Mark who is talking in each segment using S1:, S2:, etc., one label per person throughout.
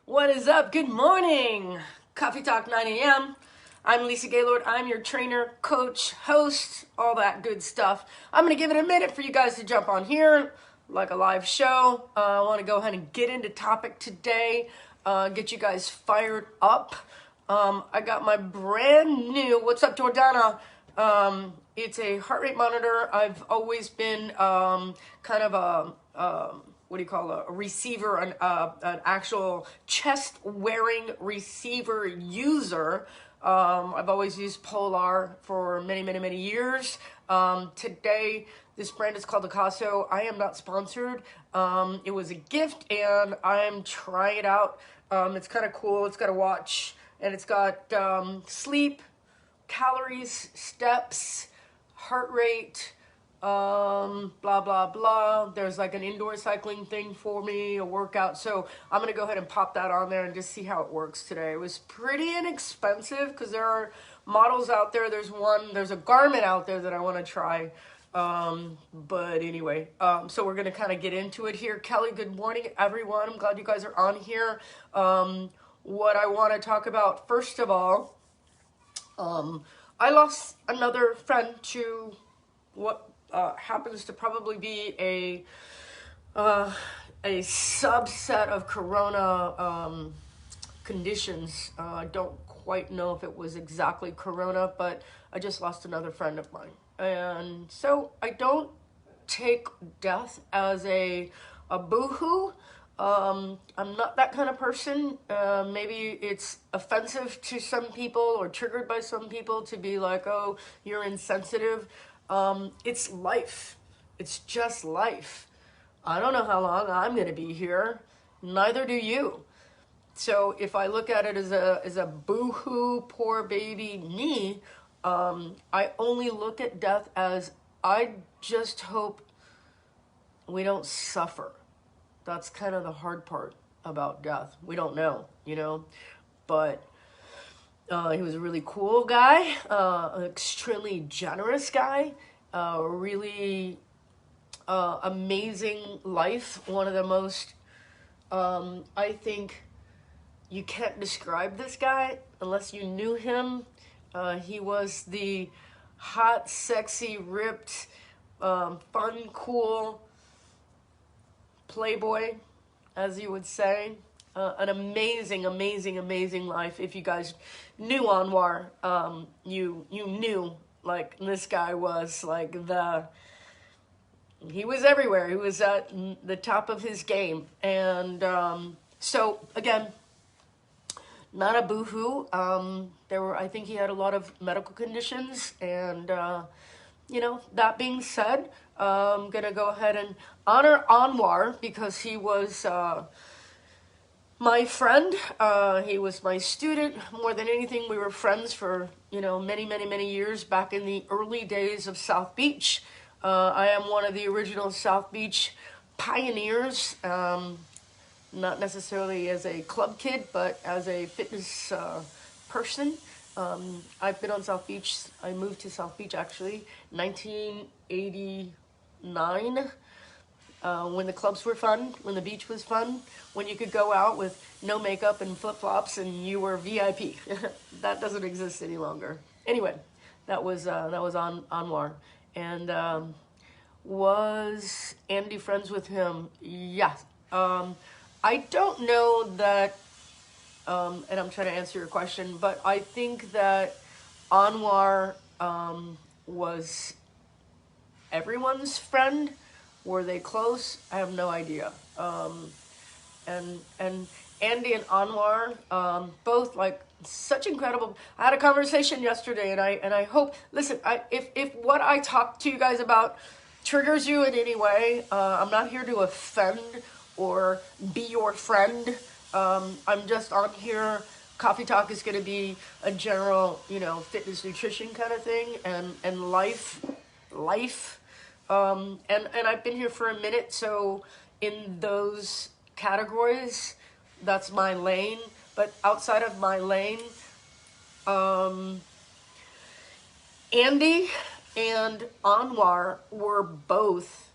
S1: What is up? Good morning. Coffee Talk 9 a.m. I'm Lisa Gaylord. I'm your trainer, coach, host, all that good stuff. I'm going to give it a minute for you guys to jump on here like a live show. I want to go ahead and get into topic today, get you guys fired up. I got my brand new, what's up, Jordana? It's a heart rate monitor. I've always been kind of a what do you call a receiver, an actual chest-wearing receiver user. I've always used Polar for many, many, many years. Today, this brand is called Acaso. I am not sponsored. It was a gift, and I'm trying it out. It's kind of cool. It's got a watch, and it's got sleep, calories, steps, heart rate, blah blah blah. There's like an indoor cycling thing for me, a workout. So I'm gonna go ahead and pop that on there and just see how it works today. It was pretty inexpensive because there are models out there. There's a Garmin out there that I want to try. But anyway, so we're gonna kind of get into it here. Kelly, good morning, everyone. I'm glad you guys are on here. What I want to talk about first of all, I lost another friend to what happens to probably be a subset of corona conditions. I don't quite know if it was exactly corona, but I just lost another friend of mine. And so I don't take death as a boohoo. I'm not that kind of person. Maybe it's offensive to some people or triggered by some people to be like, oh, you're insensitive. It's life. It's just life. I don't know how long I'm going to be here. Neither do you. So if I look at it as a boo-hoo, poor baby me, I only look at death as I just hope we don't suffer. That's kind of the hard part about death. We don't know, but he was a really cool guy, an extremely generous guy, really amazing life. One of the most, I think, you can't describe this guy unless you knew him. He was the hot, sexy, ripped, fun, cool playboy, as you would say. An amazing, amazing, amazing life. If you guys knew Anwar, you knew, like, this guy was like he was everywhere. He was at the top of his game. And so again, not a boohoo. I think he had a lot of medical conditions, and that being said, I'm gonna go ahead and honor Anwar because he was my friend. He was my student. More than anything, we were friends for many, many, many years back in the early days of South Beach. I am one of the original South Beach pioneers. Not necessarily as a club kid, but as a fitness person. I've been on South Beach. I moved to South Beach actually 1989, when the clubs were fun, when the beach was fun, when you could go out with no makeup and flip-flops and you were VIP. That doesn't exist any longer. Anyway, that was on Anwar. And was Andy friends with him? Yes. I don't know that, and I'm trying to answer your question, but I think that Anwar was everyone's friend. Were they close? I have no idea. And Andy and Anwar, both like such incredible. I had a conversation yesterday, and I hope. Listen, if what I talk to you guys about triggers you in any way, I'm not here to offend or be your friend. I'm just on here. Coffee Talk is going to be a general, fitness, nutrition kind of thing, and life. And I've been here for a minute, so in those categories, that's my lane. But outside of my lane, Andy and Anwar were both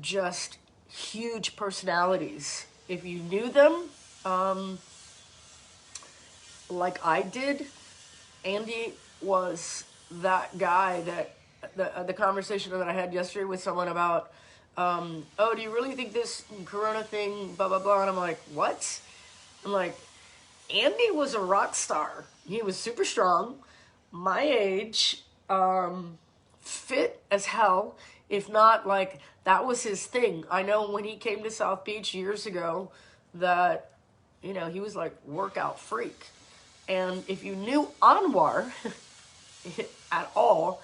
S1: just huge personalities. If you knew them, like I did, Andy was that guy that the conversation that I had yesterday with someone about, oh, do you really think this Corona thing, blah, blah, blah? And I'm like, what? I'm like, Andy was a rock star. He was super strong, my age, fit as hell. If not, like, that was his thing. I know when he came to South Beach years ago that, you know, he was like workout freak. And if you knew Anwar at all,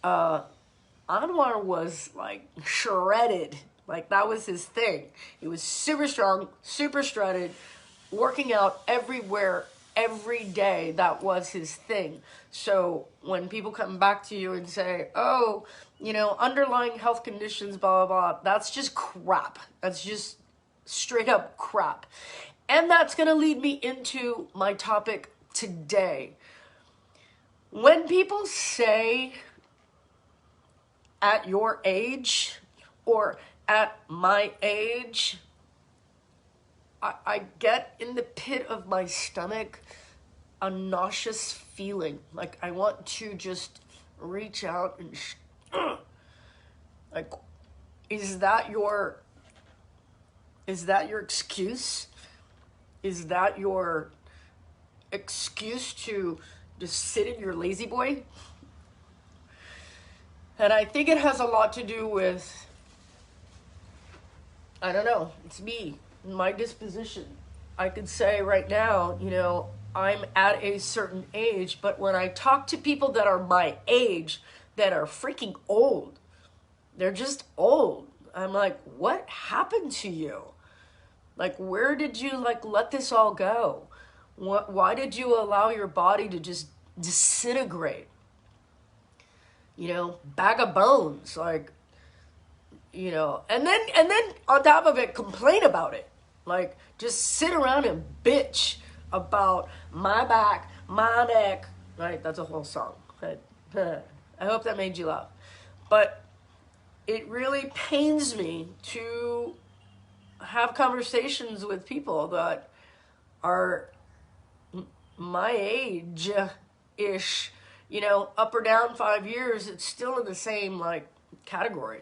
S1: Anwar was like shredded. Like that was his thing. He was super strong, super shredded, working out everywhere, every day. That was his thing. So when people come back to you and say, oh, you know, underlying health conditions, blah, blah, blah, that's just crap. That's just straight up crap. And that's going to lead me into my topic today. When people say at your age or at my age, I get in the pit of my stomach a nauseous feeling. Like I want to just reach out and like, is that your excuse? Is that your excuse to just sit in your lazy boy? And I think it has a lot to do with, I don't know, it's me, my disposition. I could say right now, you know, I'm at a certain age, but when I talk to people that are my age, that are freaking old, they're just old. I'm like, what happened to you? Like, where did you like let this all go? Why did you allow your body to just disintegrate? You know, bag of bones, like, you know, and then on top of it, complain about it. Like, just sit around and bitch about my back, my neck. Right? That's a whole song. I hope that made you laugh. But it really pains me to have conversations with people that are my age-ish, you know, up or down 5 years, it's still in the same, like, category.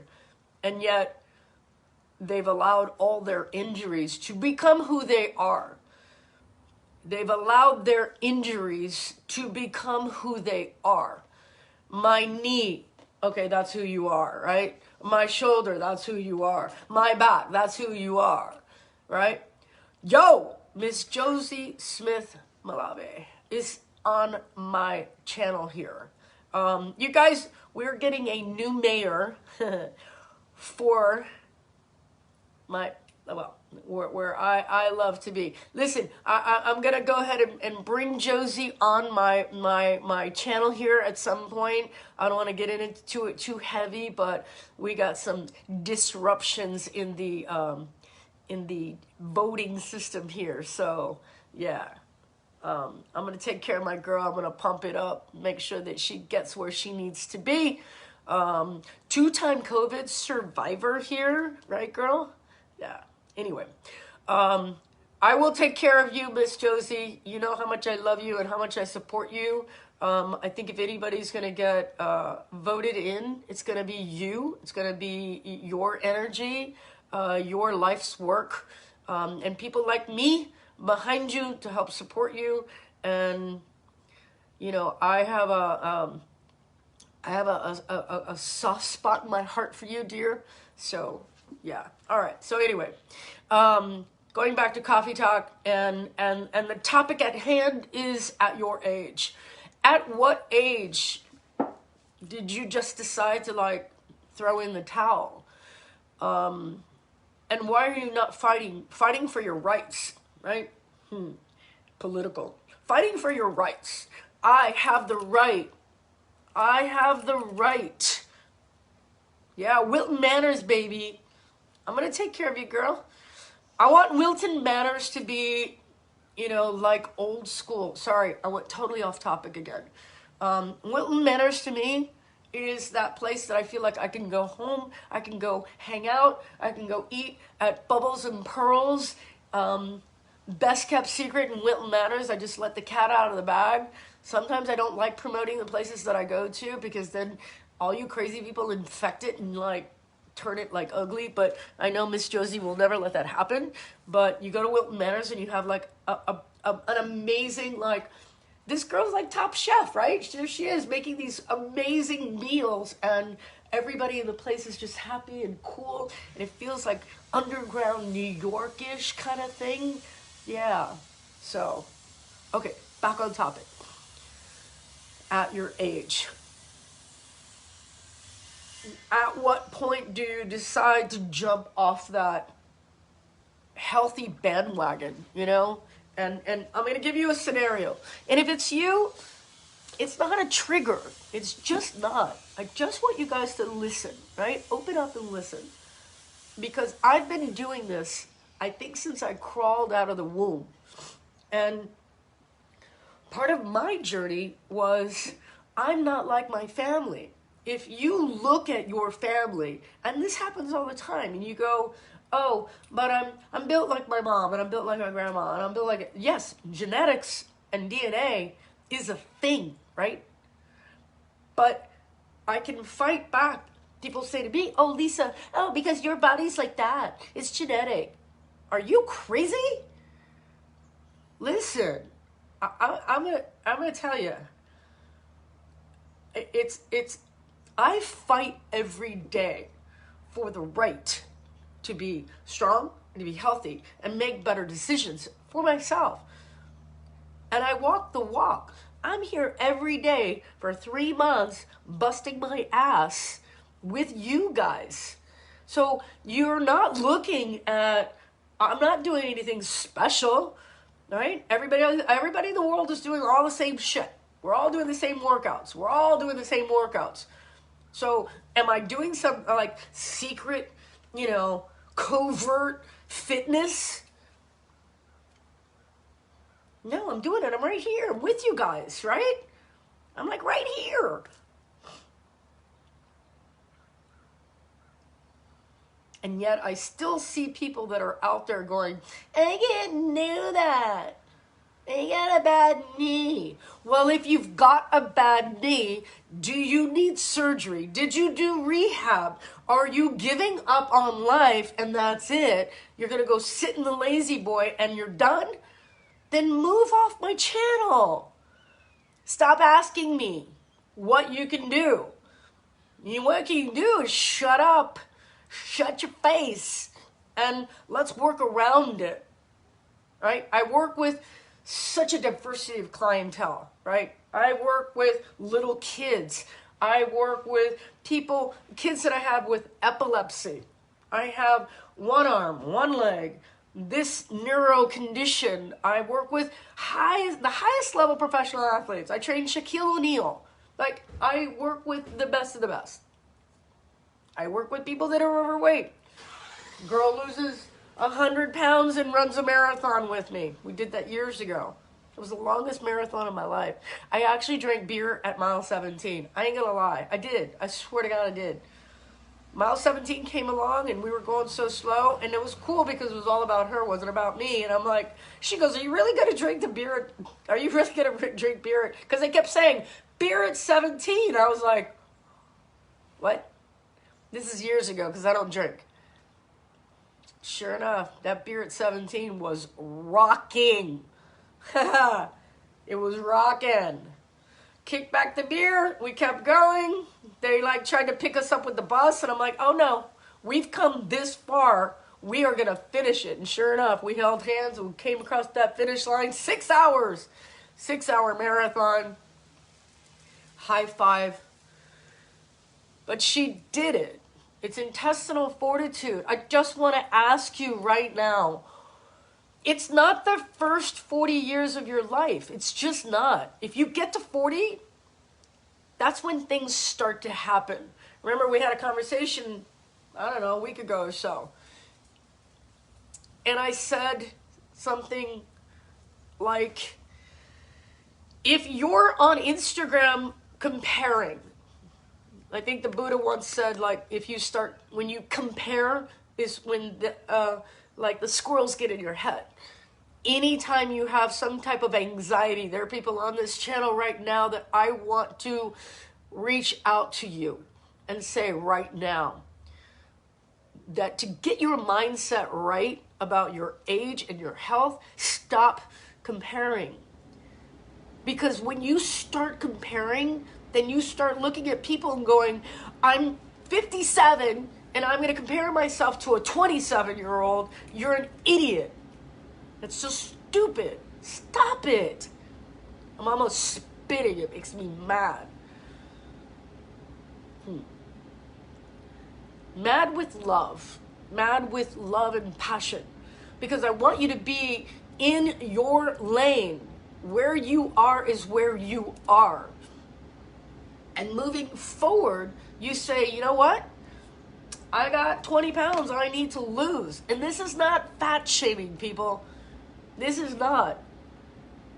S1: And yet, they've allowed all their injuries to become who they are. They've allowed their injuries to become who they are. My knee, okay, that's who you are, right? My shoulder, that's who you are. My back, that's who you are, right? Yo, Miss Josie Smith Malave is on my channel here. You guys, we're getting a new mayor for my, well, where I love to be. Listen, I'm gonna go ahead and bring Josie on my channel here at some point. I don't want to get into it too heavy, but we got some disruptions in the voting system here. So yeah, I'm gonna take care of my girl. I'm gonna pump it up, make sure that she gets where she needs to be. Two-time COVID survivor here, right, girl? Yeah. Anyway, I will take care of you, Miss Josie. You know how much I love you and how much I support you. I think if anybody's going to get voted in, it's going to be you. It's going to be your energy, your life's work, and people like me behind you to help support you. And, you know, I have a soft spot in my heart for you, dear. So, yeah. All right. So anyway, going back to Coffee Talk, and the topic at hand is at your age. At what age did you just decide to like throw in the towel? And why are you not fighting for your rights, right? Political. Fighting for your rights. I have the right. I have the right. Yeah, Wilton Manors, baby. I'm going to take care of you, girl. I want Wilton Manors to be, you know, like old school. Sorry, I went totally off topic again. Wilton Manors to me is that place that I feel like I can go home, I can go hang out, I can go eat at Bubbles and Pearls. best kept secret in Wilton Manors. I just let the cat out of the bag. Sometimes I don't like promoting the places that I go to because then all you crazy people infect it and like turn it like ugly. But I know Miss Josie will never let that happen. But you go to Wilton Manors and you have like an amazing, like, this girl's like top chef, right? There she is making these amazing meals, and everybody in the place is just happy and cool, and it feels like underground New York-ish kind of thing. Yeah. So, okay, back on topic. At your age, at what point do you decide to jump off that healthy bandwagon, you know? And I'm going to give you a scenario. And if it's you, it's not a trigger. It's just not. I just want you guys to listen, right? Open up and listen. Because I've been doing this, I think, since I crawled out of the womb. And part of my journey was, I'm not like my family. If you look at your family, and this happens all the time, and you go, oh, but I'm built like my mom, and I'm built like my grandma, and I'm built like, yes, genetics and DNA is a thing, right? But I can fight back. People say to me, oh, Lisa, oh, because your body's like that. It's genetic. Are you crazy? Listen, I'm gonna tell you. I fight every day for the right to be strong and to be healthy and make better decisions for myself. And I walk the walk. I'm here every day for 3 months busting my ass with you guys. So you're not looking at, I'm not doing anything special, right? Everybody in the world is doing all the same shit. We're all doing the same workouts. We're all doing the same workouts. So am I doing some like secret, covert fitness? No, I'm doing it. I'm right here with you guys, right? I'm like right here. And yet I still see people that are out there going, I didn't know that. I got a bad knee. Well, if you've got a bad knee, do you need surgery? Did you do rehab? Are you giving up on life and that's it? You're going to go sit in the lazy boy and you're done? Then move off my channel. Stop asking me what you can do. What you can do is shut up. Shut your face. And let's work around it. Right? I work with such a diversity of clientele, right? I work with little kids. I work with kids that I have with epilepsy. I have one arm, one leg, this neuro condition. I work with the highest level professional athletes. I train Shaquille O'Neal. Like, I work with the best of the best. I work with people that are overweight. Girl loses 100 pounds and runs a marathon with me. We did that years ago. It was the longest marathon of my life. I actually drank beer at mile 17. I ain't gonna lie. I did. I swear to God I did. Mile 17 came along and we were going so slow, and it was cool because it was all about her, it wasn't about me. And I'm like, she goes, are you really gonna drink the beer? Are you really gonna drink beer? Because they kept saying, beer at 17. I was like, what? This is years ago because I don't drink. Sure enough, that beer at 17 was rocking. It was rocking. Kicked back the beer. We kept going. They tried to pick us up with the bus. And I'm like, oh no, we've come this far. We are going to finish it. And sure enough, we held hands and we came across that finish line. 6 hours. 6-hour marathon. High five. But she did it. It's intestinal fortitude. I just want to ask you right now, it's not the first 40 years of your life. It's just not. If you get to 40, that's when things start to happen. Remember, we had a conversation, I don't know, a week ago or so. And I said something like, if you're on Instagram comparing, I think the Buddha once said, when you compare is when the squirrels get in your head. anytime you have some type of anxiety, there are people on this channel right now that I want to reach out to you and say right now that to get your mindset right about your age and your health, stop comparing. Because when you start comparing, then you start looking at people and going, I'm 57 and I'm going to compare myself to a 27-year-old. You're an idiot. That's so stupid. Stop it. I'm almost spitting. It makes me mad. Mad with love. Mad with love and passion. Because I want you to be in your lane. Where you are is where you are. And moving forward, you say, you know what? I got 20 pounds I need to lose. And this is not fat shaming, people. This is not.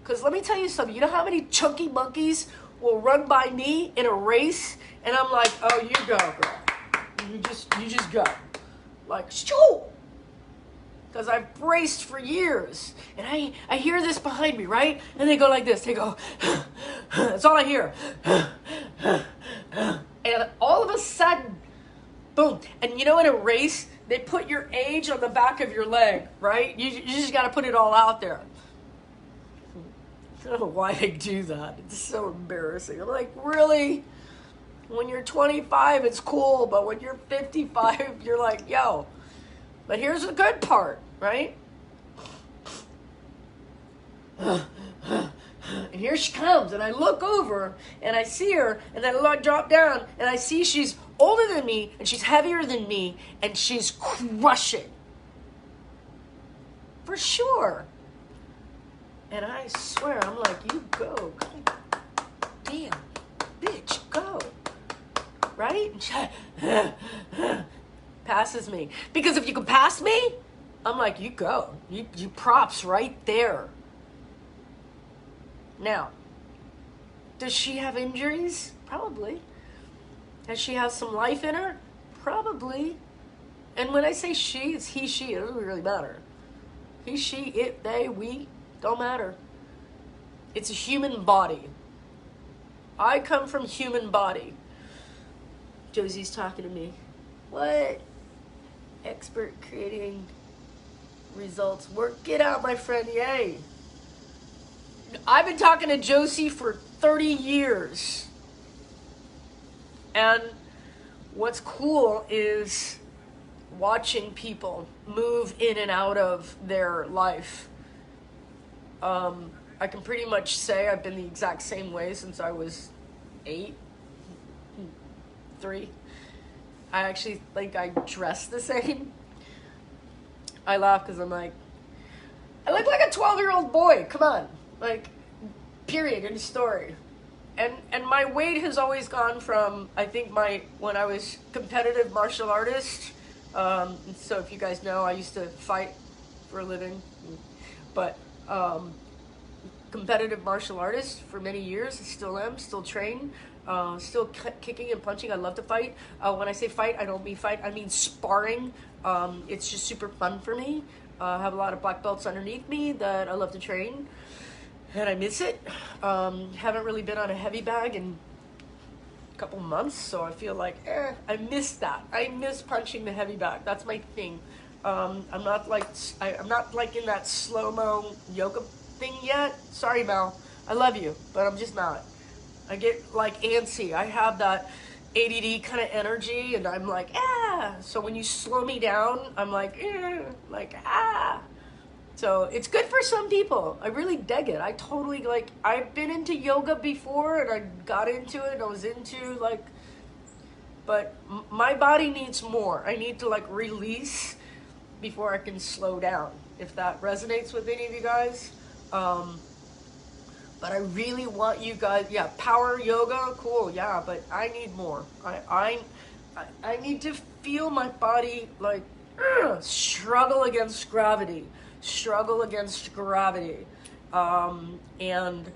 S1: Because let me tell you something. You know how many chunky monkeys will run by me in a race? And I'm like, oh, you go, girl. You just go. Like, shoo! Because I've raced for years. And I hear this behind me, right? And they go like this. They go, that's all I hear. And all of a sudden, boom. And you know, in a race, they put your age on the back of your leg, right? You just got to put it all out there. I don't know why they do that. It's so embarrassing. I'm like, really? When you're 25, it's cool. But when you're 55, you're like, yo. But here's the good part, right? And here she comes, and I look over, and I see her, and then I drop down, and I see she's older than me, and she's heavier than me, and she's crushing. For sure. And I swear, I'm like, you go. Damn, bitch, go. Right? Passes me. Because if you can pass me, I'm like, you go. You props right there. Now, does she have injuries? Probably. Does she have some life in her? Probably. And when I say she, it's he, she. It doesn't really matter. He, she, it, they, we. Don't matter. It's a human body. I come from human body. Josie's talking to me. What? Expert creating results. Work it out, my friend. Yay. I've been talking to Josie for 30 years. And what's cool is watching people move in and out of their life. I can pretty much say I've been the exact same way since I was 3. I actually think I dress the same. I laugh because I'm like, I look like a 12-year-old boy. Come on. Like, period, in the story. And my weight has always gone from, I think when I was competitive martial artist, so if you guys know, I used to fight for a living, but competitive martial artist for many years, still am, still train, still kicking and punching. I love to fight. When I say fight, I don't mean fight, I mean sparring. It's just super fun for me. I have a lot of black belts underneath me that I love to train, and I miss it. Haven't really been on a heavy bag in a couple months, so I feel like, I miss that. I miss punching the heavy bag. That's my thing. I'm not like in that slow-mo yoga thing yet. Sorry, Mel. I love you, but I'm just not. I get like antsy. I have that ADD kind of energy, and I'm like, So when you slow me down, I'm like, So it's good for some people. I really dig it. I totally, like, I've been into yoga before, and I got into it. I was into, like, but my body needs more. I need to, like, release before I can slow down, if that resonates with any of you guys. But I really want you guys, power yoga, cool, but I need more. I need to feel my body, like, struggle against gravity. And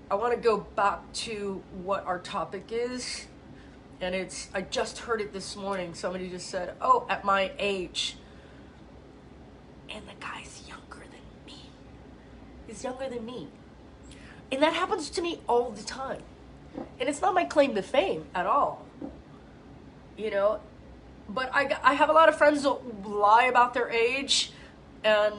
S1: I want to go back to what our topic is. And I just heard it this morning. Somebody just said, at my age. and the guy's younger than me. He's younger than me. And that happens to me all the time. And it's not my claim to fame at all. You know, but I have a lot of friends that lie about their age, and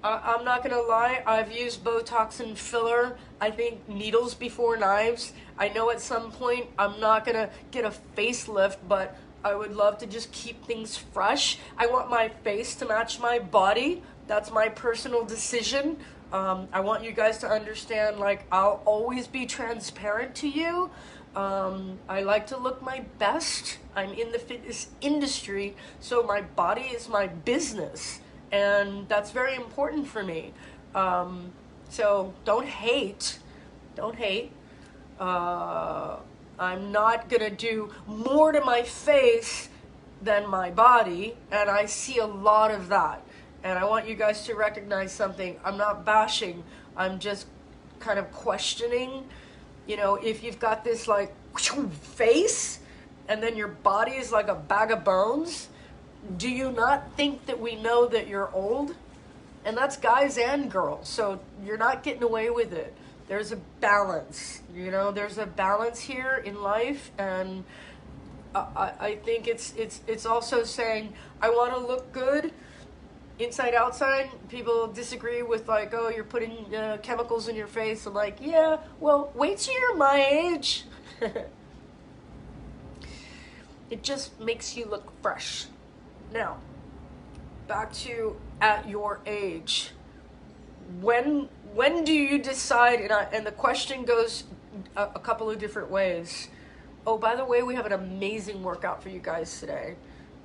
S1: I'm not gonna lie, I've used Botox and filler, I think needles before knives. I know at some point I'm not gonna get a facelift, but I would love to just keep things fresh. I want my face to match my body. That's my personal decision. I want you guys to understand, like, I'll always be transparent to you. I like to look my best. I'm in the fitness industry, so my body is my business, and that's very important for me. So don't hate. Don't hate. I'm not gonna do more to my face than my body, and I see a lot of that. And I want you guys to recognize something. I'm not bashing. I'm just kind of questioning. You know, if you've got this like face and then your body is like a bag of bones, do you not think that we know that you're old? And that's guys and girls. So you're not getting away with it. There's a balance, you know, there's a balance here in life. And I think it's also saying, I want to look good inside outside. People disagree with, like, oh, you're putting chemicals in your face. I'm like, yeah, well, wait till you're my age. It just makes you look fresh. Now, back to at your age. When do you decide, and the question goes a couple of different ways. Oh, by the way, we have an amazing workout for you guys today.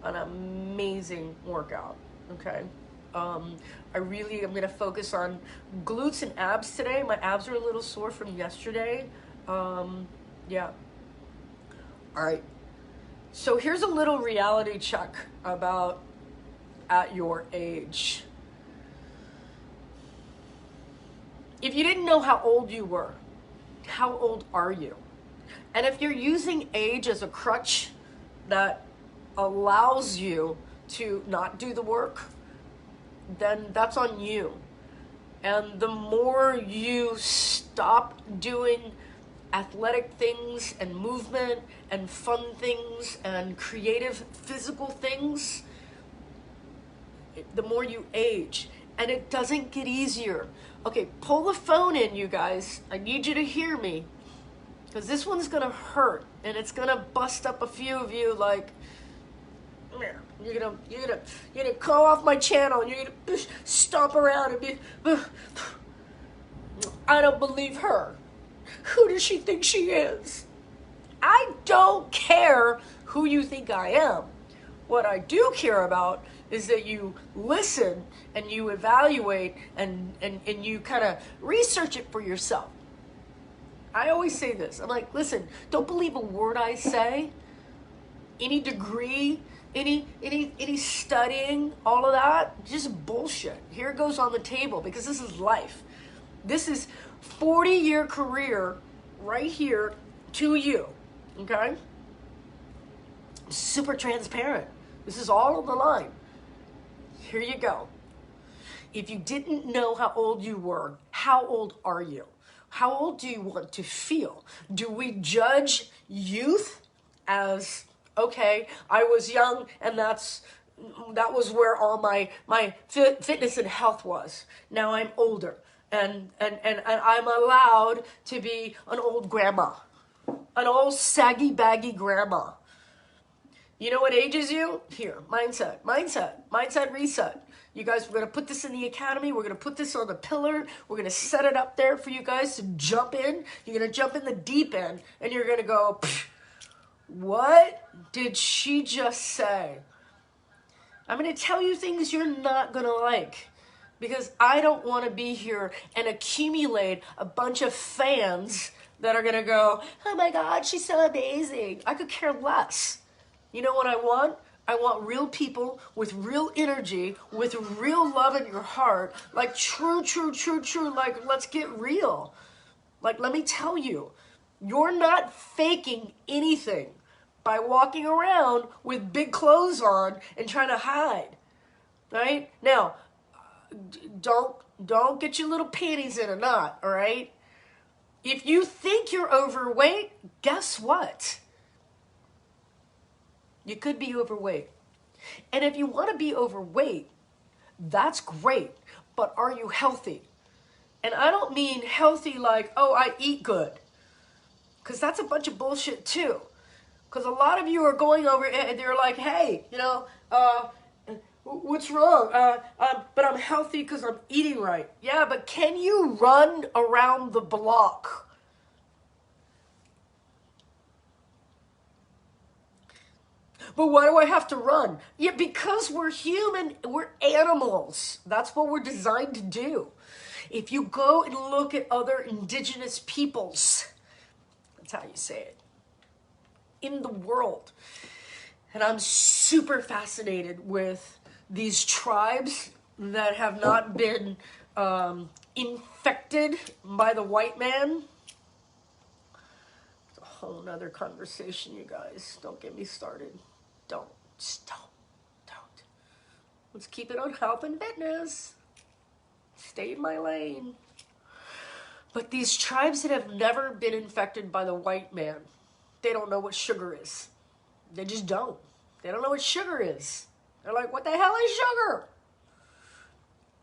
S1: An amazing workout, okay? I really am going to focus on glutes and abs today. My abs are a little sore from yesterday. Yeah. All right. So here's a little reality check about at your age. If you didn't know how old you were, how old are you? And if you're using age as a crutch that allows you to not do the work, then that's on you. And the more you stop doing athletic things and movement and fun things and creative physical things, the more you age. And it doesn't get easier. Okay, pull the phone in, you guys. I need you to hear me, because this one's gonna hurt, and it's gonna bust up a few of you. Like, you're gonna call off my channel, and you're gonna stomp around and be, I don't believe her. Who does she think she is? I don't care who you think I am. What I do care about is that you listen and you evaluate and you kind of research it for yourself. I always say this. I'm like, listen, don't believe a word I say. Any degree, any studying, all of that, just bullshit. Here it goes on the table, because this is life. This is 40-year career right here to you, okay? Super transparent. This is all on the line. Here you go. If you didn't know how old you were, how old are you? How old do you want to feel? Do we judge youth as, okay, I was young and that was where all my fitness and health was. Now I'm older and I'm allowed to be an old grandma, an old saggy baggy grandma. You know what ages you? Here, mindset reset. You guys, we're going to put this in the academy. We're going to put this on the pillar. We're going to set it up there for you guys to jump in. You're going to jump in the deep end, and you're going to go, what did she just say? I'm going to tell you things you're not going to like, because I don't want to be here and accumulate a bunch of fans that are going to go, oh my God, she's so amazing. I could care less. You know what I want? I want real people with real energy, with real love in your heart, like true, like let's get real. Like, let me tell you, you're not faking anything by walking around with big clothes on and trying to hide, right? Now, don't get your little panties in a knot, all right? If you think you're overweight, guess what? You could be overweight. And if you want to be overweight, that's great. But are you healthy? And I don't mean healthy like, oh, I eat good. Because that's a bunch of bullshit too. Because a lot of you are going over and they're like, hey, what's wrong? But I'm healthy because I'm eating right. Yeah, but can you run around the block? But why do I have to run? Yeah, because we're human, we're animals. That's what we're designed to do. If you go and look at other indigenous peoples, that's how you say it, in the world. And I'm super fascinated with these tribes that have not been infected by the white man. It's a whole nother conversation, you guys. Don't get me started. Don't. Just don't. Let's keep it on health and fitness. Stay in my lane. But these tribes that have never been infected by the white man, they don't know what sugar is. They just don't. They don't know what sugar is. They're like, what the hell is sugar?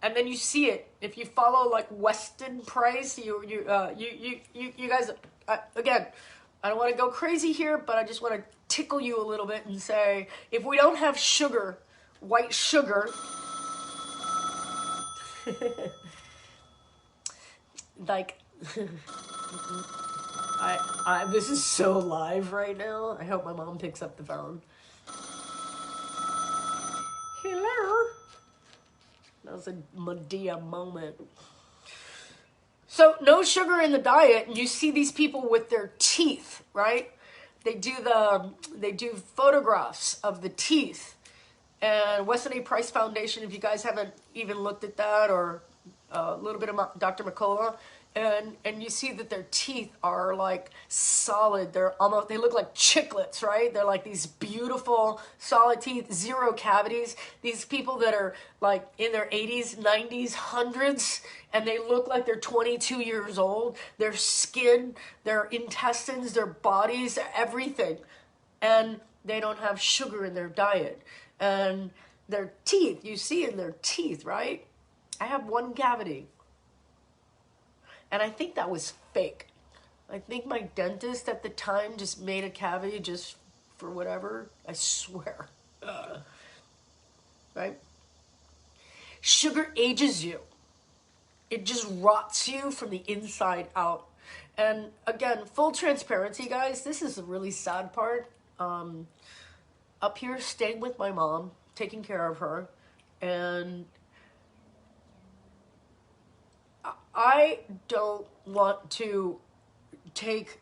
S1: And then you see it. If you follow like Weston Price, you guys, again, I don't want to go crazy here, but I just want to tickle you a little bit and say, if we don't have sugar, white sugar, like, this is so live right now. I hope my mom picks up the phone. Hello. That was a Medea moment. So no sugar in the diet, and you see these people with their teeth, right? They do photographs of the teeth. And Weston A. Price Foundation, if you guys haven't even looked at that, or a little bit of Dr. McCullough, and you see that their teeth are like solid. They look like chiclets, right? They're like these beautiful solid teeth, zero cavities. These people that are like in their 80s, 90s, hundreds, and they look like they're 22 years old. Their skin, their intestines, their bodies, everything. And they don't have sugar in their diet. And their teeth, you see in their teeth, right? I have one cavity. And I think that was fake. I think my dentist at the time just made a cavity just for whatever. I swear. Right? Sugar ages you. It just rots you from the inside out. And again, full transparency, guys, this is the really sad part. Up here, staying with my mom, taking care of her, and I don't want to take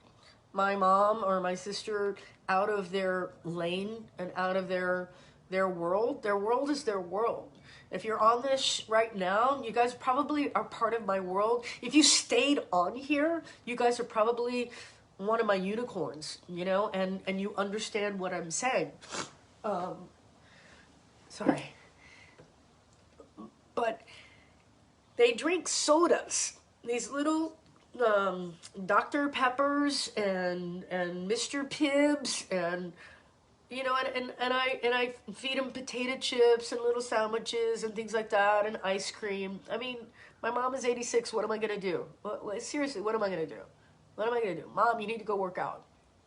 S1: my mom or my sister out of their lane and out of their world. Their world is their world. If you're on this right now, you guys probably are part of my world. If you stayed on here, you guys are probably one of my unicorns, and you understand what I'm saying. Sorry. But they drink sodas, these little Dr. Peppers and Mr. Pibbs, and I feed them potato chips and little sandwiches and things like that, and ice cream. I mean, my mom is 86. What am I gonna do? Seriously, what am I gonna do? What am I gonna do? Mom, you need to go work out.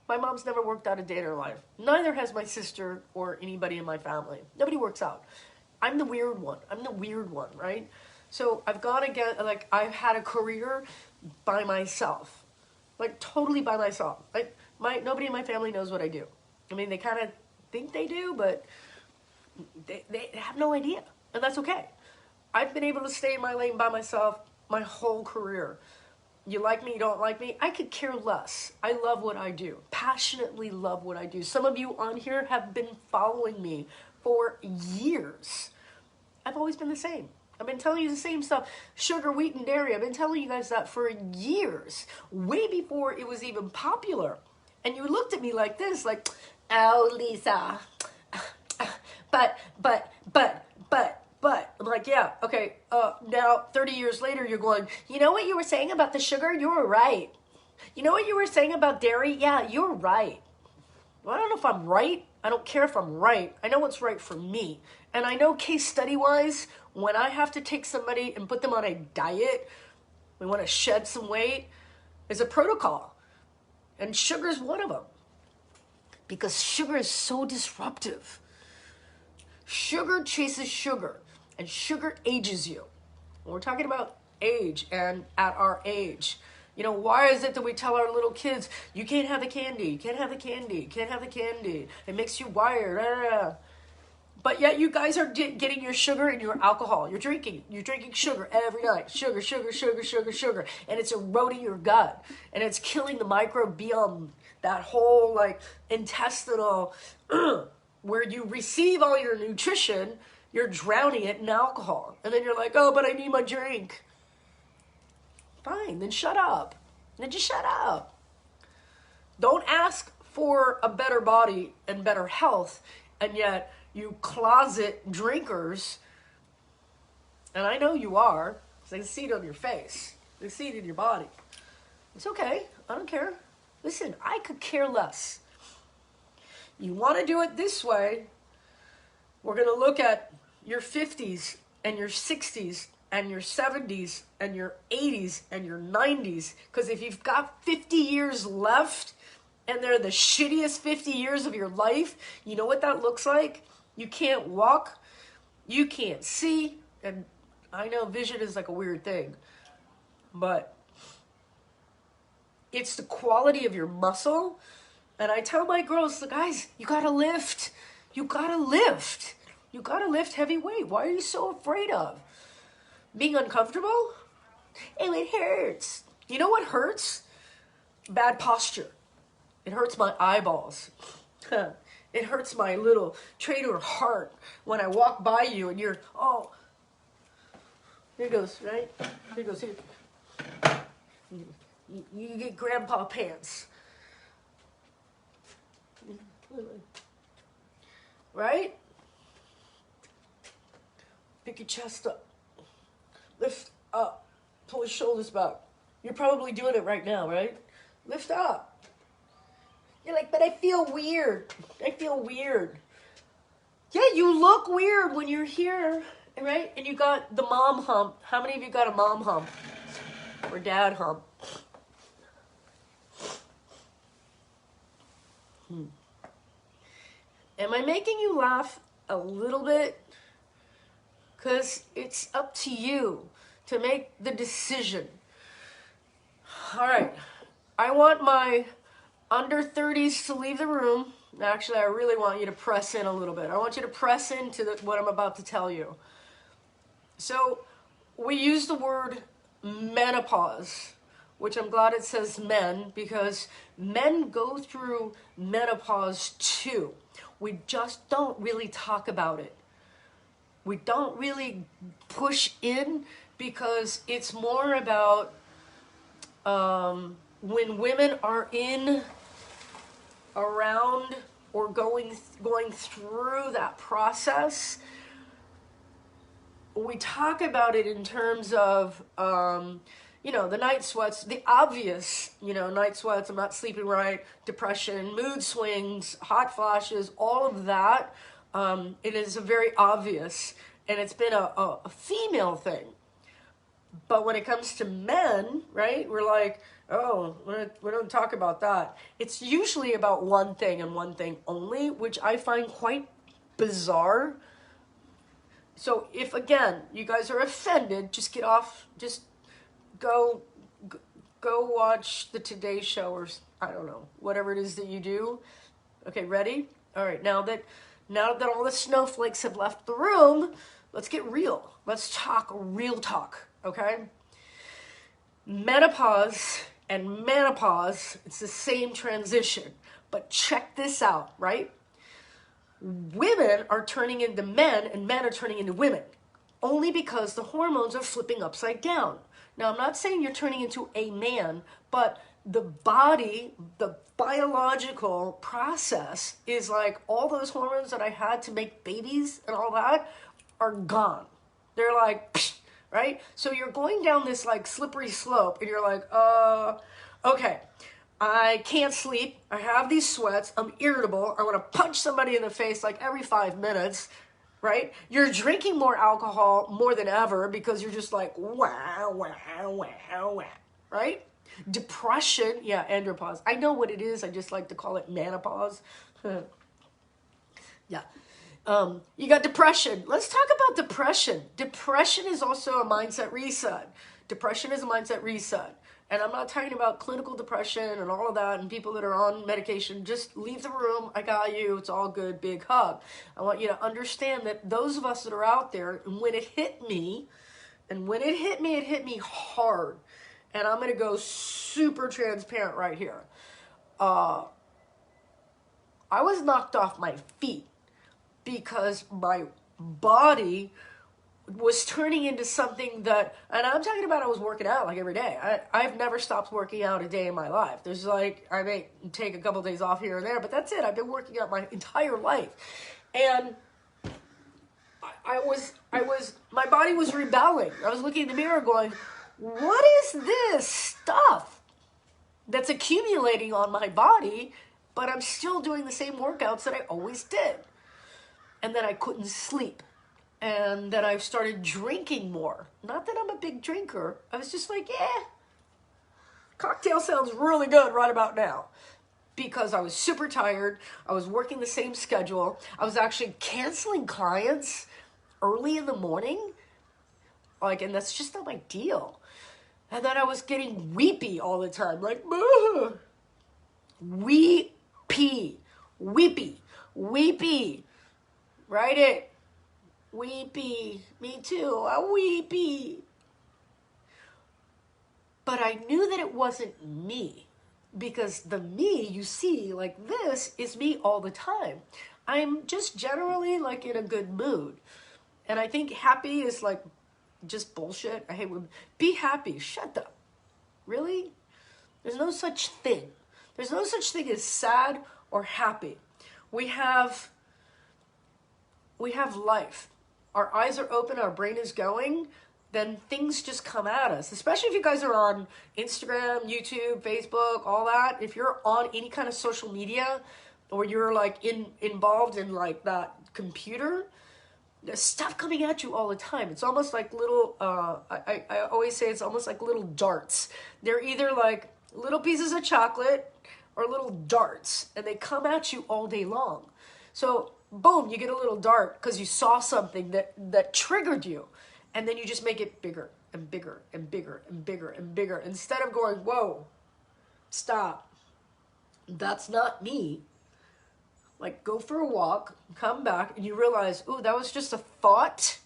S1: My mom's never worked out a day in her life. Neither has my sister or anybody in my family. Nobody works out. I'm the weird one. Right? So I've gone again, like I've had a career by myself, like totally by myself. Like nobody in my family knows what I do. I mean, they kind of think they do, but they have no idea, and that's okay. I've been able to stay in my lane by myself my whole career. You like me, you don't like me, I could care less. I love what I do, passionately love what I do. Some of you on here have been following me for years. I've always been the same. I've been telling you the same stuff. Sugar, wheat, and dairy. I've been telling you guys that for years, way before it was even popular. And you looked at me like this, like, oh, Lisa, but, But I'm like, yeah, okay, now 30 years later, you're going, you know what you were saying about the sugar? You were right. You know what you were saying about dairy? Yeah, you're right. Well, I don't know if I'm right. I don't care if I'm right. I know what's right for me. And I know case study wise, when I have to take somebody and put them on a diet, we want to shed some weight, is a protocol. And sugar is one of them. Because sugar is so disruptive. Sugar chases sugar. And sugar ages you. We're talking about age and at our age. You know, why is it that we tell our little kids, you can't have the candy, you can't have the candy, you can't have the candy. It makes you wired. But yet you guys are getting your sugar and your alcohol. You're drinking sugar every night. Sugar, sugar, sugar, sugar, sugar. And it's eroding your gut. And it's killing the microbiome, that whole like intestinal, where you receive all your nutrition, you're drowning it in alcohol. And then you're like, oh, but I need my drink. Fine, then shut up. Then just shut up. Don't ask for a better body and better health, and yet you closet drinkers, and I know you are, because I can see it on your face. I can see it in your body. It's okay. I don't care. Listen, I could care less. You want to do it this way, we're going to look at your 50s and your 60s and your 70s and your 80s and your 90s. Because if you've got 50 years left and they're the shittiest 50 years of your life, you know what that looks like? You can't walk, you can't see, and I know vision is like a weird thing, but it's the quality of your muscle. And I tell my girls, guys, you gotta lift. You gotta lift. You gotta lift heavy weight. Why are you so afraid of being uncomfortable? Oh, it hurts. You know what hurts? Bad posture. It hurts my eyeballs. It hurts my little trainer heart when I walk by you and you're, oh, here goes, right? Here goes, here. You get grandpa pants. Right? Pick your chest up. Lift up. Pull your shoulders back. You're probably doing it right now, right? Lift up. You're like, but I feel weird. I feel weird. Yeah, you look weird when you're here, right? And you got the mom hump. How many of you got a mom hump? Or dad hump? Am I making you laugh a little bit? Because it's up to you to make the decision. All right. I want my under 30s to leave the room. Actually, I really want you to press in a little bit. I want you to press into what I'm about to tell you. So we use the word menopause, which I'm glad it says men, because men go through menopause too. We just don't really talk about it. We don't really push in because it's more about when women are in, around, or going through that process. We talk about it in terms of, you know, the night sweats, the obvious, you know, night sweats, I'm not sleeping right, depression, mood swings, hot flashes, all of that. It is a very obvious, and it's been a female thing. But when it comes to men, right, we're like, oh, we don't talk about that. It's usually about one thing and one thing only, which I find quite bizarre. So if, again, you guys are offended, just get off, just go watch the Today Show, or I don't know, whatever it is that you do. Okay, ready? All right, now that all the snowflakes have left the room, let's get real. Let's talk real talk, okay? Menopause and menopause, it's the same transition. But check this out, right? Women are turning into men and men are turning into women, only because the hormones are flipping upside down. Now, I'm not saying you're turning into a man, but the body, the biological process is like all those hormones that I had to make babies and all that are gone. They're like, psh, right? So you're going down this like slippery slope and you're like, okay, I can't sleep. I have these sweats. I'm irritable. I want to punch somebody in the face like every 5 minutes, right? You're drinking more alcohol more than ever because you're just like, wow, wow, wow, wow, right? Depression, yeah, andropause. I know what it is. I just like to call it menopause. Yeah. You got depression. Let's talk about depression. Depression is also a mindset reset. Depression is a mindset reset. And I'm not talking about clinical depression and all of that and people that are on medication. Just leave the room. I got you. It's all good. Big hug. I want you to understand that those of us that are out there, when it hit me, it hit me hard. And I'm going to go super transparent right here. I was knocked off my feet because my body was turning into something that, and I'm talking about I was working out like every day. I've never stopped working out a day in my life. There's like, I may take a couple days off here and there, but that's it. I've been working out my entire life. And my body was rebelling. I was looking in the mirror going, what is this stuff that's accumulating on my body, but I'm still doing the same workouts that I always did? And then I couldn't sleep. And then I started drinking more. Not that I'm a big drinker. I was just like, yeah, cocktail sounds really good right about now. Because I was super tired. I was working the same schedule. I was actually canceling clients early in the morning. Like, and that's just not my deal. And then I was getting weepy all the time. Like, weepy, weepy. Write it. Weepy. Me too. I'm weepy. But I knew that it wasn't me. Because the me you see like this is me all the time. I'm just generally like in a good mood. And I think happy is like just bullshit. I hate when be happy. Shut up. Really? There's no such thing. There's no such thing as sad or happy. We have life. Our eyes are open, our brain is going, then things just come at us. Especially if you guys are on Instagram, YouTube, Facebook, all that. If you're on any kind of social media or you're like involved in like that computer, there's stuff coming at you all the time. It's almost like little, I always say it's almost like little darts. They're either like little pieces of chocolate or little darts, and they come at you all day long. So boom, you get a little dart because you saw something that triggered you. And then you just make it bigger and bigger and bigger and bigger and bigger. Instead of going, whoa, stop. That's not me. Like, go for a walk, come back, and you realize, ooh, that was just a thought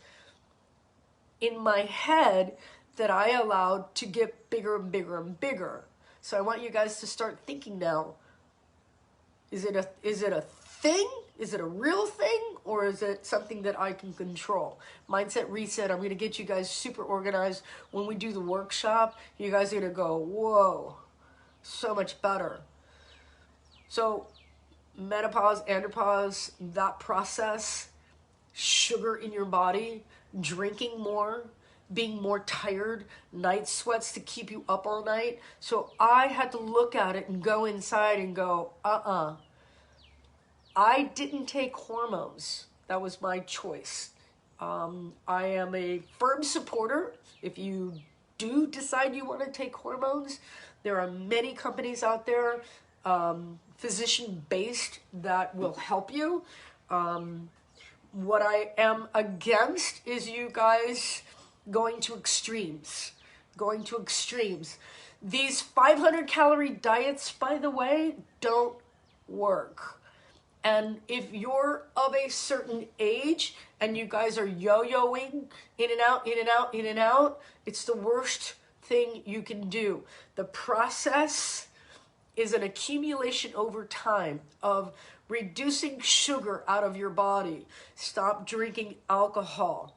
S1: in my head that I allowed to get bigger and bigger and bigger. So I want you guys to start thinking now, is it a thing? Is it a real thing, or is it something that I can control? Mindset reset. I'm going to get you guys super organized. When we do the workshop, you guys are going to go, whoa, so much better. So menopause, andropause, that process, sugar in your body, drinking more, being more tired, night sweats to keep you up all night. So I had to look at it and go inside and go, I didn't take hormones. That was my choice. I am a firm supporter. If you do decide you want to take hormones, there are many companies out there, physician-based, that will help you. What I am against is you guys going to extremes. These 500-calorie diets, by the way, don't work. And if you're of a certain age and you guys are yo-yoing in and out, in and out, in and out, it's the worst thing you can do. The process is an accumulation over time of reducing sugar out of your body. Stop drinking alcohol.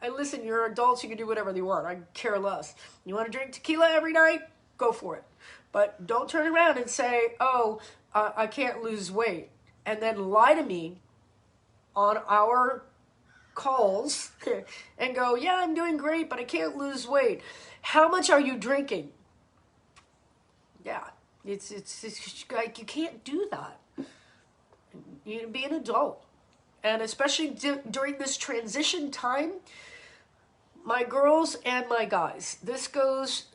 S1: Listen, you're adults, you can do whatever you want. I care less. You want to drink tequila every night? Go for it. But don't turn around and say, oh, I can't lose weight, and then lie to me on our calls and go, yeah, I'm doing great, but I can't lose weight. How much are you drinking? Yeah, it's like you can't do that. You need to be an adult. And especially during this transition time, my girls and my guys, this goes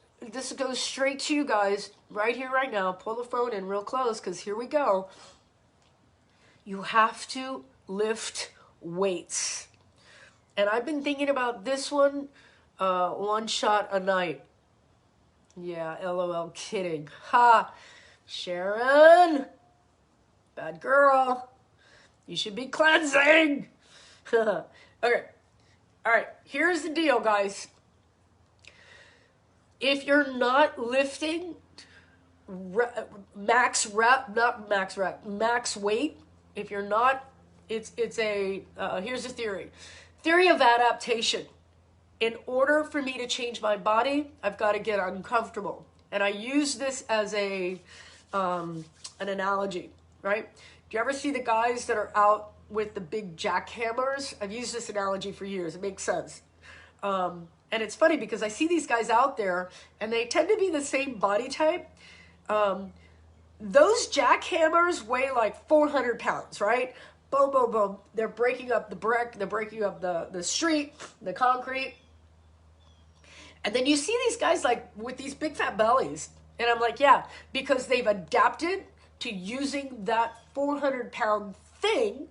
S1: straight to you guys right here, right now. Pull the phone in real close because here we go. You have to lift weights. And I've been thinking about this one, one shot a night. Yeah, LOL, kidding. Ha, Sharon, bad girl. You should be cleansing. Okay, all right, here's the deal, guys. If you're not lifting max weight, if you're not, it's a, here's the theory of adaptation. In order for me to change my body, I've got to get uncomfortable. And I use this as an analogy, right? Do you ever see the guys that are out with the big jackhammers? I've used this analogy for years. It makes sense. And it's funny because I see these guys out there and they tend to be the same body type. Those jackhammers weigh like 400 pounds, right? Boom, boom, boom. They're breaking up the brick. They're breaking up the street, the concrete. And then you see these guys like with these big fat bellies. And I'm like, yeah, because they've adapted to using that 400-pound thing.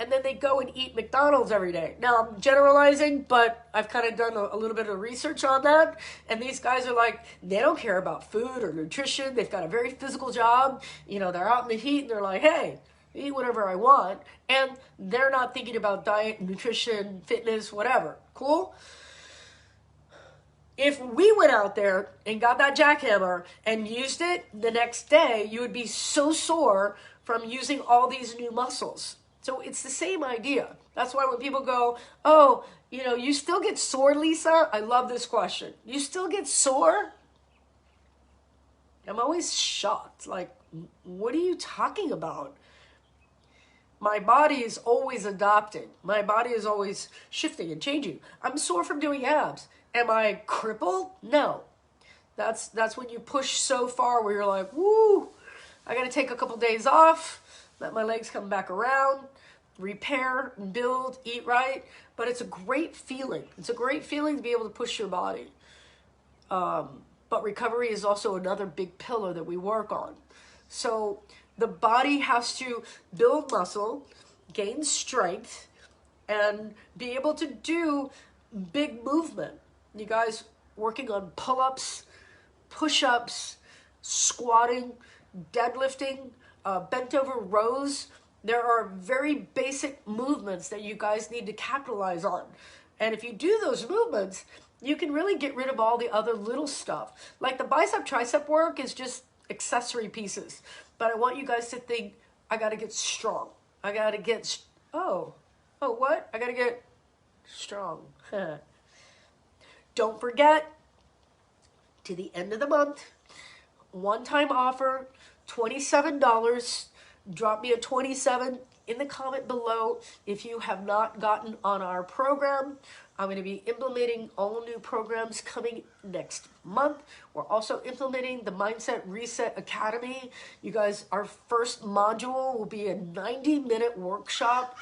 S1: And then they go and eat McDonald's every day. Now, I'm generalizing, but I've kind of done a little bit of research on that. And these guys are like, they don't care about food or nutrition. They've got a very physical job. You know, they're out in the heat and they're like, hey, eat whatever I want. And they're not thinking about diet, nutrition, fitness, whatever. Cool? If we went out there and got that jackhammer and used it the next day, you would be so sore from using all these new muscles. So it's the same idea. That's why when people go, oh, you know, you still get sore, Lisa? I love this question. You still get sore? I'm always shocked. Like, what are you talking about? My body is always adapting. My body is always shifting and changing. I'm sore from doing abs. Am I crippled? No. That's when you push so far where you're like, woo, I got to take a couple days off, let my legs come back around, repair, build, eat right. But it's a great feeling. It's a great feeling to be able to push your body. But recovery is also another big pillar that we work on. So the body has to build muscle, gain strength, and be able to do big movement. You guys working on pull-ups, push-ups, squatting, deadlifting, bent over rows. There are very basic movements that you guys need to capitalize on. And if you do those movements, you can really get rid of all the other little stuff. Like the bicep tricep work is just accessory pieces. But I want you guys to think, I got to get strong. I got to get, oh, what? I got to get strong. Don't forget, to the end of the month, one-time offer, $27. Drop me a 27 in the comment below if you have not gotten on our program. I'm going to be implementing all new programs coming next month. We're also implementing the Mindset Reset Academy. You guys, our first module will be a 90-minute workshop.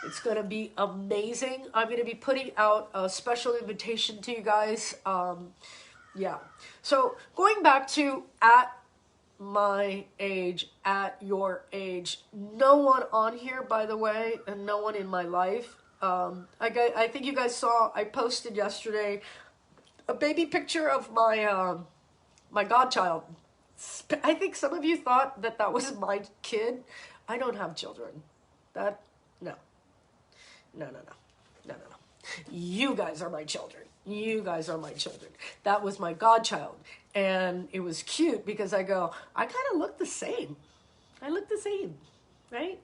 S1: It's going to be amazing. I'm going to be putting out a special invitation to you guys. Yeah. So going back to at my age, at your age, no one on here, by the way, and no one in my life. I think you guys saw, I posted yesterday a baby picture of my my godchild. I think some of you thought that was my kid. I don't have children. No. You guys are my children. You guys are my children. That was my godchild. And it was cute because I kind of look the same. I look the same, right?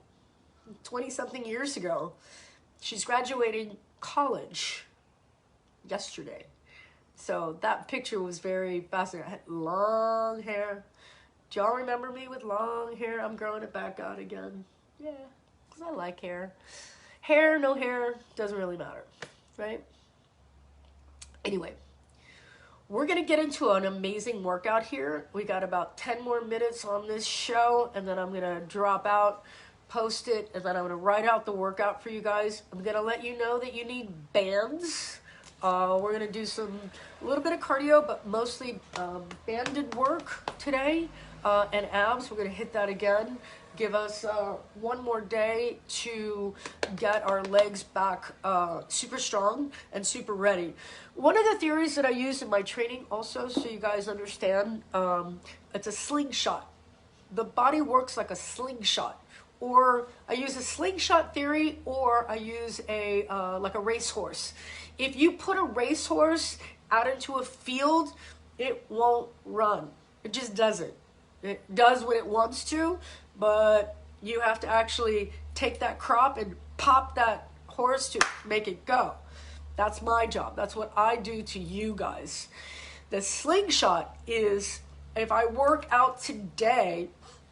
S1: 20-something years ago. She's graduating college yesterday. So that picture was very fascinating. I had long hair. Do y'all remember me with long hair? I'm growing it back out again. Yeah, because I like hair. Hair, no hair, doesn't really matter, right? Anyway, we're going to get into an amazing workout here. We got about 10 more minutes on this show, and then I'm going to drop out, post it, and then I'm going to write out the workout for you guys. I'm going to let you know that you need bands. We're going to do a little bit of cardio, but mostly banded work today, and abs. We're going to hit that again. Give us one more day to get our legs back super strong and super ready. One of the theories that I use in my training also, so you guys understand, it's a slingshot. The body works like a slingshot. Or I use a slingshot theory, or I use a like a racehorse. If you put a racehorse out into a field, it won't run. It just doesn't. It does what it wants to, but you have to actually take that crop and pop that horse to make it go. That's my job. That's what I do to you guys. The slingshot is, if I work out today,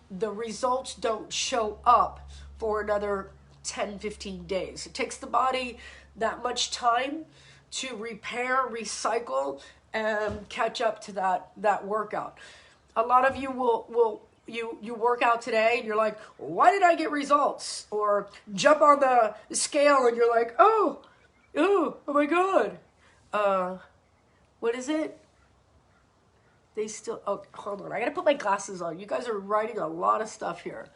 S1: the results don't show up for another 10, 15 days. It takes the body that much time to repair, recycle, and catch up to that workout. A lot of you will you work out today and you're like, why did I get results? Or jump on the scale and you're like, oh my God. What is it? They still, oh, hold on. I gotta put my glasses on. You guys are writing a lot of stuff here.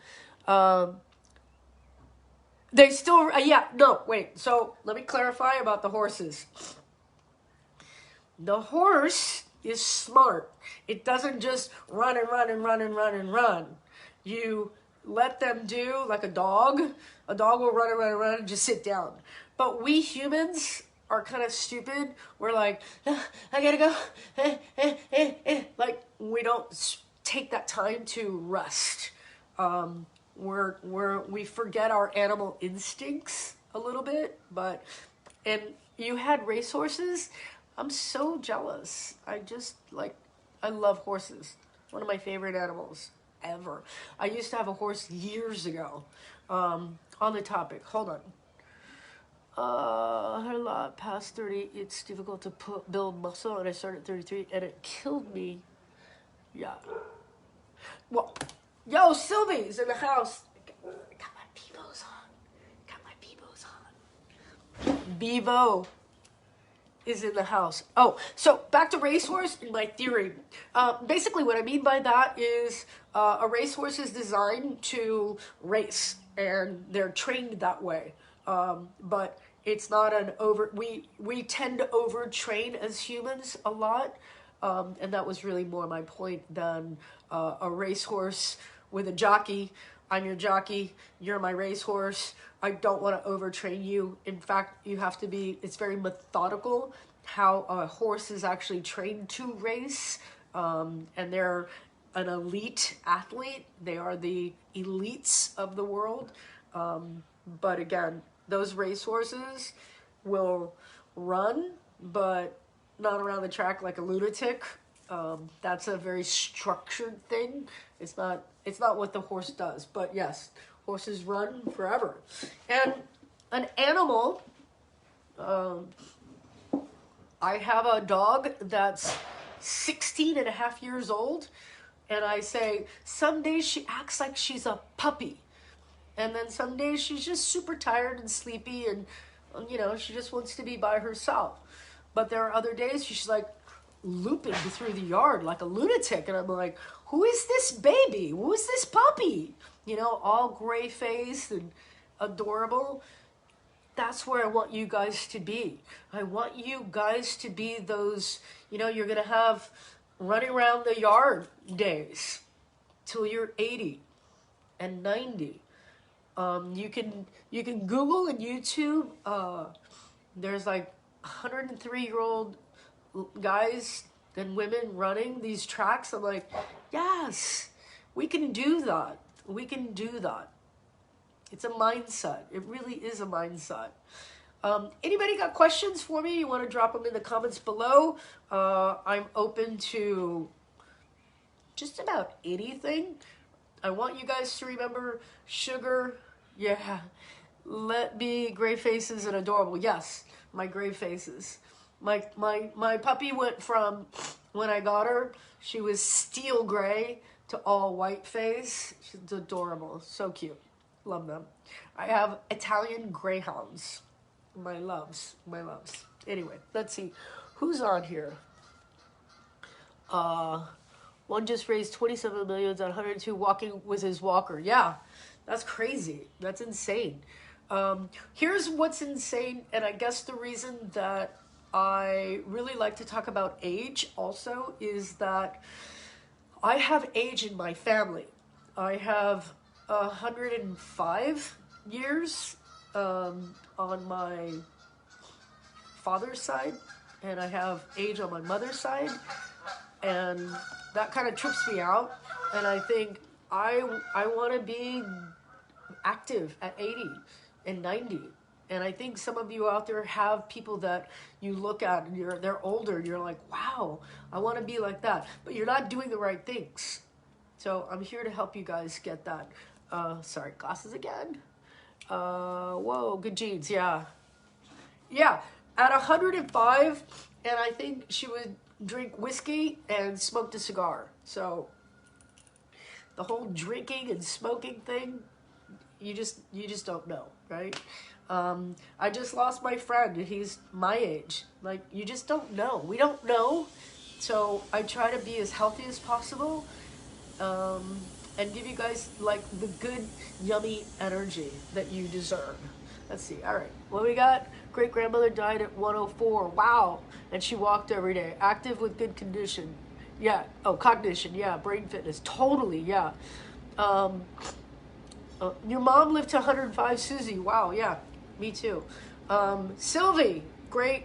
S1: They still, yeah, no, wait. So let me clarify about the horses. The horse is smart. It doesn't just run and run and run and run and run. You let them do like a dog. A dog will run and run and run and just sit down. But we humans are kind of stupid. We're like, I gotta go. Like, we don't take that time to rest. We forget our animal instincts a little bit. And you had racehorses. I'm so jealous. I love horses. One of my favorite animals ever. I used to have a horse years ago. On the topic, hold on. I had a lot past 30. It's difficult to build muscle, and I started at 33, and it killed me. Yeah. Well, yo, Sylvie's in the house. I got my Bevos on. Bevo is in the house. Oh, so back to racehorse and my theory. Basically, what I mean by that is a racehorse is designed to race, and they're trained that way. But it's not we tend to overtrain as humans a lot. And that was really more my point than a racehorse with a jockey. I'm your jockey, you're my racehorse. I don't want to overtrain you. In fact, it's very methodical how a horse is actually trained to race. And they're an elite athlete. They are the elites of the world. But again, those racehorses will run, but not around the track like a lunatic. That's a very structured thing. It's not what the horse does. But yes, horses run forever. And an animal, I have a dog that's 16 and a half years old, and I say, some days she acts like she's a puppy. And then some days she's just super tired and sleepy, and she just wants to be by herself. But there are other days she's like looping through the yard like a lunatic, and I'm like, who is this baby? Who is this puppy? All gray faced and adorable. That's where I want you guys to be. I want you guys to be those, you're gonna have running around the yard days till you're 80 and 90. You can Google and YouTube. There's like 103-year-old guys and women running these tracks. I'm like, yes, we can do that. We can do that. It's a mindset. It really is a mindset. Anybody got questions for me? You want to drop them in the comments below. I'm open to just about anything. I want you guys to remember sugar. Yeah, Let me gray faces and adorable. Yes, my gray faces. My puppy went from when I got her, she was steel gray to all white face. She's adorable. So cute. Love them. I have Italian greyhounds. My loves. My loves. Anyway, let's see. Who's on here? One just raised 27 million on 102 walking with his walker. Yeah, that's crazy. That's insane. Here's what's insane, and I guess the reason that I really like to talk about age also is that I have age in my family. I have 105 years on my father's side, and I have age on my mother's side, and that kind of trips me out. And I think I want to be active at 80 and 90. And I think some of you out there have people that you look at and they're older and you're like, wow, I want to be like that. But you're not doing the right things. So I'm here to help you guys get that. Sorry, glasses again. Whoa, good genes, yeah. Yeah, at 105, and I think she would drink whiskey and smoked a cigar. So the whole drinking and smoking thing, you just don't know, right? I just lost my friend. He's my age. Like, you just don't know. We don't know. So I try to be as healthy as possible, and give you guys like the good, yummy energy that you deserve. Let's see. All right. What we got? Great grandmother died at 104. Wow. And she walked every day. Active with good condition. Yeah. Oh, cognition. Yeah. Brain fitness. Totally. Yeah. Your mom lived to 105, Susie. Wow. Yeah. Me too. Sylvie. Great.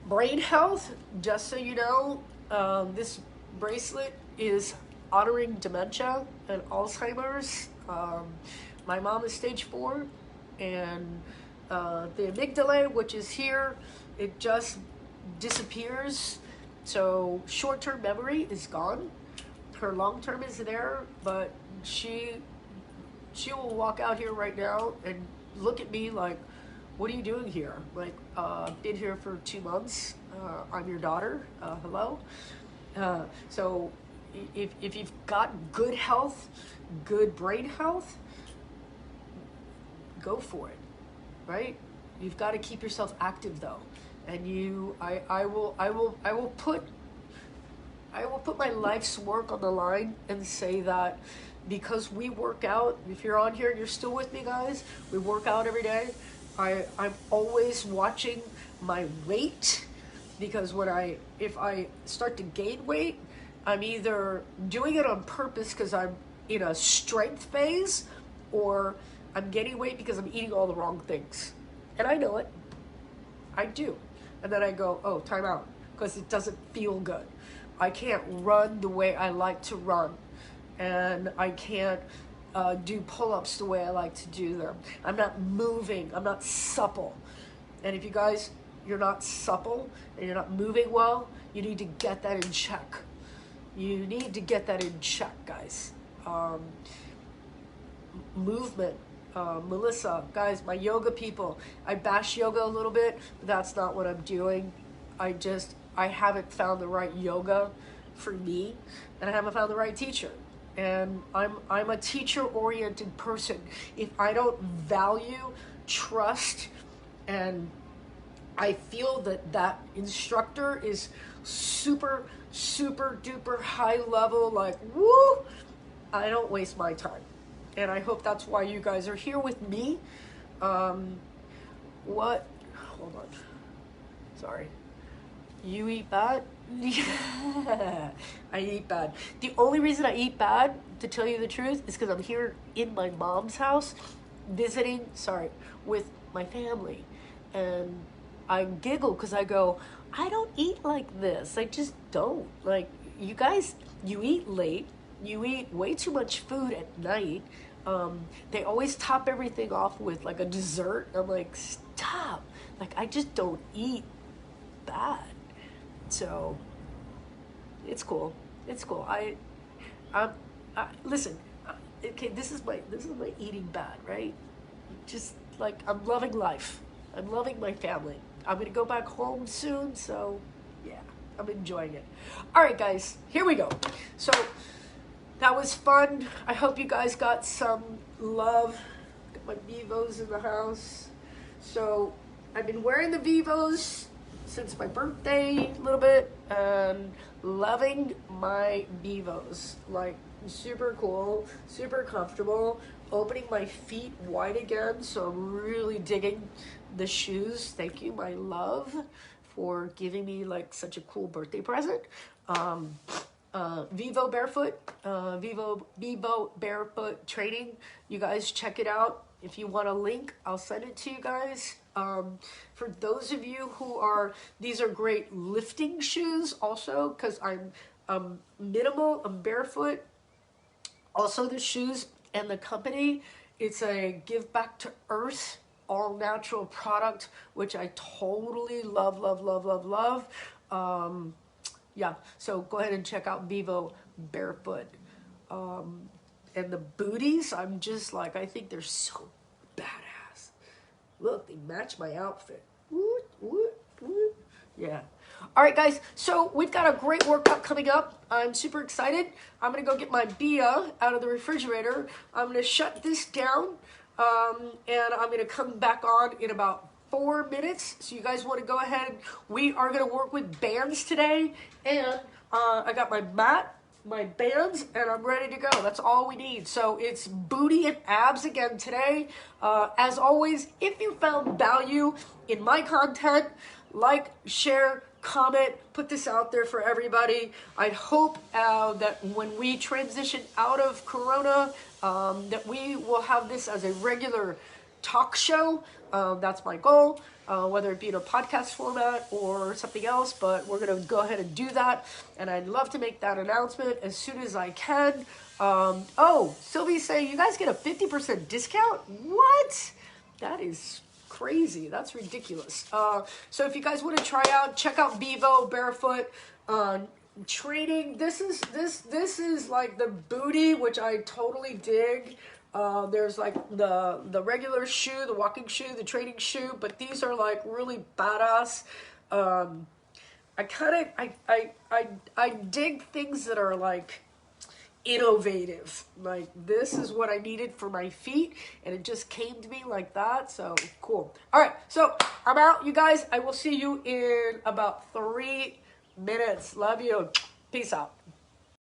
S1: Brain health. Just so you know, this bracelet is honoring dementia and Alzheimer's. My mom is stage 4, and the amygdala, which is here, it just disappears. So short-term memory is gone. Her long-term is there, but she will walk out here right now and look at me like, what are you doing here? Like, been here for 2 months. I'm your daughter. Hello. So if you've got good health, good brain health, go for it, right? You've got to keep yourself active though. And I will put my life's work on the line and say that because we work out, if you're on here and you're still with me, guys, we work out every day. I'm always watching my weight, because if I start to gain weight, I'm either doing it on purpose because I'm in a strength phase, or I'm gaining weight because I'm eating all the wrong things. And I know it. I do. And then I go, oh, time out, because it doesn't feel good. I can't run the way I like to run. And I can't do pull-ups the way I like to do them. I'm not moving. I'm not supple. And if you guys, you're not supple and you're not moving well, you need to get that in check. You need to get that in check, guys. Movement. Melissa, guys, my yoga people, I bash yoga a little bit, but that's not what I'm doing. I haven't found the right yoga for me, and I haven't found the right teacher. And I'm a teacher-oriented person. If I don't value, trust, and I feel that instructor is super, super duper high level, like, woo, I don't waste my time. And I hope that's why you guys are here with me. Hold on. Sorry. You eat bad? Yeah, I eat bad. The only reason I eat bad, to tell you the truth, is because I'm here in my mom's house visiting, with my family. And I giggle because I go, I don't eat like this. I just don't. Like, you guys, you eat late. You eat way too much food at night. They always top everything off with like a dessert. I'm like, stop. Like, I just don't eat bad. So it's cool. It's cool. Listen, okay, this is my eating bad, right? Just like I'm loving life. I'm loving my family. I'm gonna go back home soon, so yeah, I'm enjoying it. All right, guys, here we go. So that was fun. I hope you guys got some love. Got my Vivos in the house. So I've been wearing the Vivos since my birthday a little bit and loving my Vivos. Like super cool, super comfortable. Opening my feet wide again, so I'm really digging the shoes. Thank you, my love, for giving me like such a cool birthday present. Vivo Barefoot, Vivo Barefoot Training. You guys check it out. If you want a link, I'll send it to you guys. For those of you who are, these are great lifting shoes also, because I'm minimal, I'm barefoot. Also the shoes and the company, it's a give back to earth, all natural product, which I totally love, love, love, love, love. Yeah, so go ahead and check out Vivo Barefoot. And the booties, I'm just like, I think they're so badass. Look, they match my outfit. Woot, woot, woot. Yeah. All right, guys, so we've got a great workout coming up. I'm super excited. I'm going to go get my Bia out of the refrigerator. I'm going to shut this down, and I'm going to come back on in about 4 minutes. So you guys want to go ahead. We are going to work with bands today, and I got my mat, my bands, and I'm ready to go. That's all we need. So it's booty and abs again today. As always, if you found value in my content, like, share, comment, put this out there for everybody. I hope that when we transition out of Corona, that we will have this as a regular talk show. That's my goal, whether it be in a podcast format or something else, but we're going to go ahead and do that. And I'd love to make that announcement as soon as I can. Oh, Sylvie's saying you guys get a 50% discount? What? That is crazy. That's ridiculous. So if you guys want to try out, check out Vivo Barefoot training. This is like the booty, which I totally dig. There's like the regular shoe, the walking shoe, the training shoe, but these are like really badass. I dig things that are like innovative. Like this is what I needed for my feet, and it just came to me like that. So cool. All right, so I'm out, you guys. I will see you in about 3 minutes. Love you. Peace out.